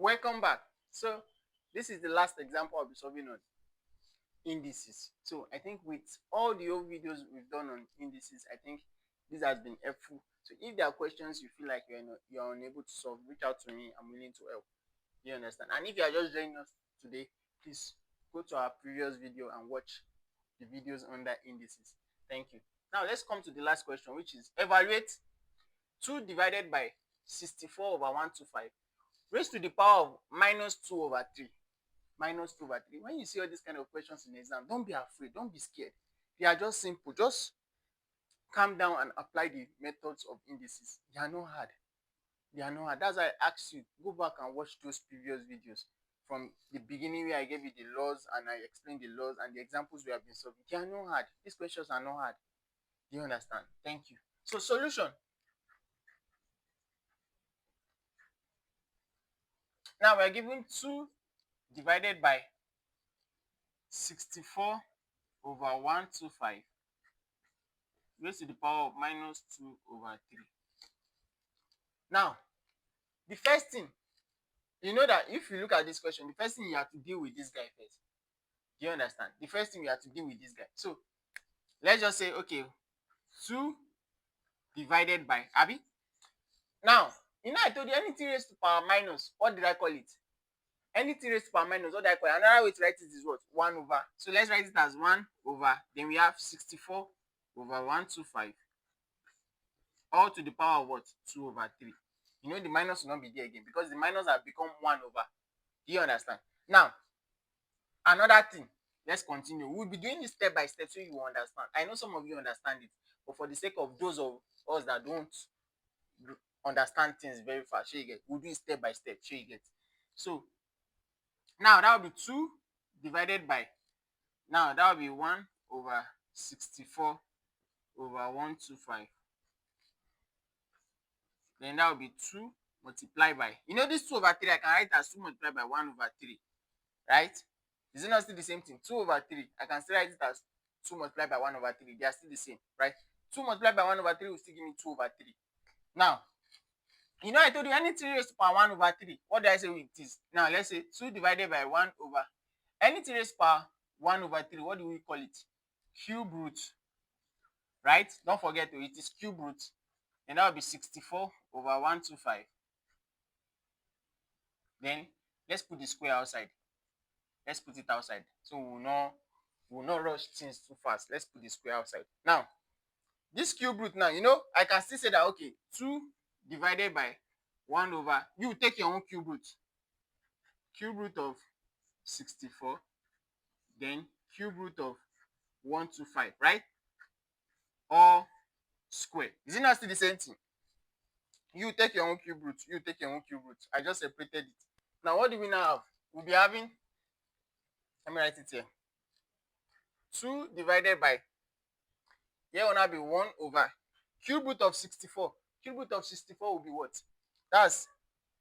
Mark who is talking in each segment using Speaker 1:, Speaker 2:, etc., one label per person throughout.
Speaker 1: Welcome back. So this is the last example I'll be solving on indices. So I think with all the old videos we've done on indices, I think this has been helpful. So if there are questions you feel like you're unable to solve, reach out to me. I'm willing to help. You understand? And if you are just joining us today, please go to our previous video and watch the videos under indices. Thank you. Now let's come to the last question, which is evaluate 2 divided by 64 over 125 raised to the power of minus 2 over 3. Minus 2 over 3. When you see all these kind of questions in the exam, don't be afraid, don't be scared. They are just simple. Just calm down and apply the methods of indices. They are not hard. They are not hard. That's why I asked you, go back and watch those previous videos from the beginning where I gave you the laws and I explained the laws and the examples we have been solving. They are not hard. These questions are not hard. Do you understand? Thank you. So solution. Now we are given 2 divided by 64 over 125 raised to the power of minus 2 over 3. Now, the first thing, you know that if you look at this question, the first thing you have to deal with this guy first. Do you understand? The first thing you have to deal with this guy. So, let's just say, okay, 2 divided by, Abby. Now, you know I told you anything raised to power minus, what did I call it? Anything raised to power minus, what did I call it? Another way to write it is what? 1 over. So, let's write it as 1 over. Then we have 64 over 125. All to the power of what? 2 over 3. You know the minus will not be there again because the minus have become 1 over. Do you understand? Now, another thing, let's continue. We'll be doing this step by step so you will understand. I know some of you understand it, but for the sake of those of us that don't understand things very fast, you get, we'll do it step by step, you get. So, now that will be 2 divided by, now that will be 1 over 64 over 125. Then that will be 2 multiplied by, you know this 2 over 3, I can write as 2 multiplied by 1 over 3, right? Is it not still the same thing? 2 over 3, I can still write it as 2 multiplied by 1 over 3. They are still the same, right? 2 multiplied by 1 over 3 will still give me 2 over 3. Now, you know I told you anything raised to power 1 over 3. What do I say with this? Now, let's say 2 divided by 1 over, anything raised to power 1 over 3, what do we call it? Cube root, right? Don't forget to, it is cube root. And that will be 64 over 125. Then let's put the square outside. Let's put it outside. So we'll not rush things too fast. Let's put the square outside. Now, this cube root now, you know, I can still say that, okay, 2 divided by 1 over, you take your own cube root. Cube root of 64, then cube root of 125, right? Or square. Is it not still the same thing? You take your own cube root. You take your own cube root. I just separated it. Now, what do we now have? We'll be having, let me write it here. 2 divided by, here will now be 1 over cube root of 64. Cube root of 64 will be what? That's,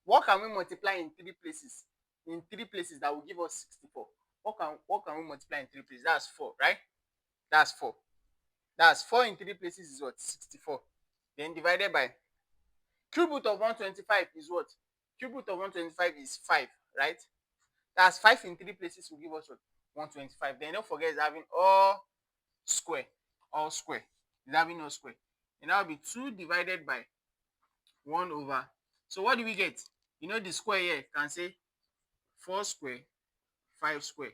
Speaker 1: what can we multiply in 3 places? In 3 places that will give us 64. What can we multiply in 3 places? That's 4, right? That's 4. That's 4 in 3 places is what? 64. Then divided by cube root of 125 is what? Cube root of 125 is 5, right? That's 5 in 3 places will give us what? 125. Then don't forget it's having all square. All square. It's having all square. And that will be 2 divided by 1 over. So what do we get? You know the square here can say 4 square, 5 square.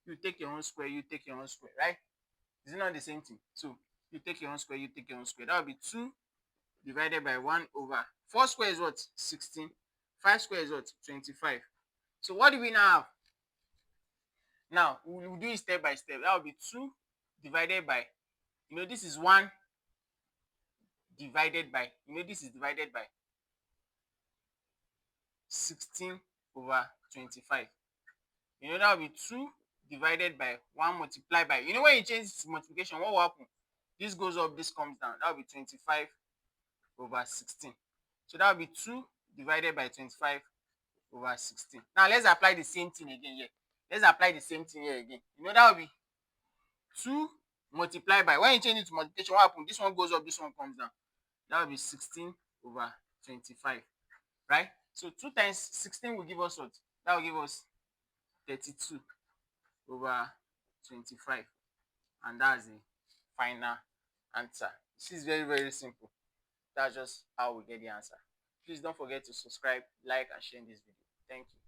Speaker 1: You take your own square, you take your own square, right? Is it not the same thing? So you take your own square, you take your own square. That will be 2 divided by 1 over. 4 square is what? 16. 5 square is what? 25. So what do we now have? Now, we'll do it step by step. That will be 2 divided by, you know, this is 1 divided by, you know, this is divided by 16 over 25. You know, that will be 2 divided by 1 multiplied by, you know, when you change this multiplication, what will happen? This goes up, this comes down. That will be 25 over 16. So that will be 2 divided by 25 over 16. Now, let's apply the same thing again here. Let's apply the same thing here again. You know, that will be 2 multiplied by, when you change it to multiplication, what happens? This one goes up, this one comes down. That will be 16 over 25, right? So 2 times 16 will give us what? That will give us 32 over 25. And that's the final answer. This is very, very simple. That's just how we get the answer. Please don't forget to subscribe, like, and share this video. Thank you.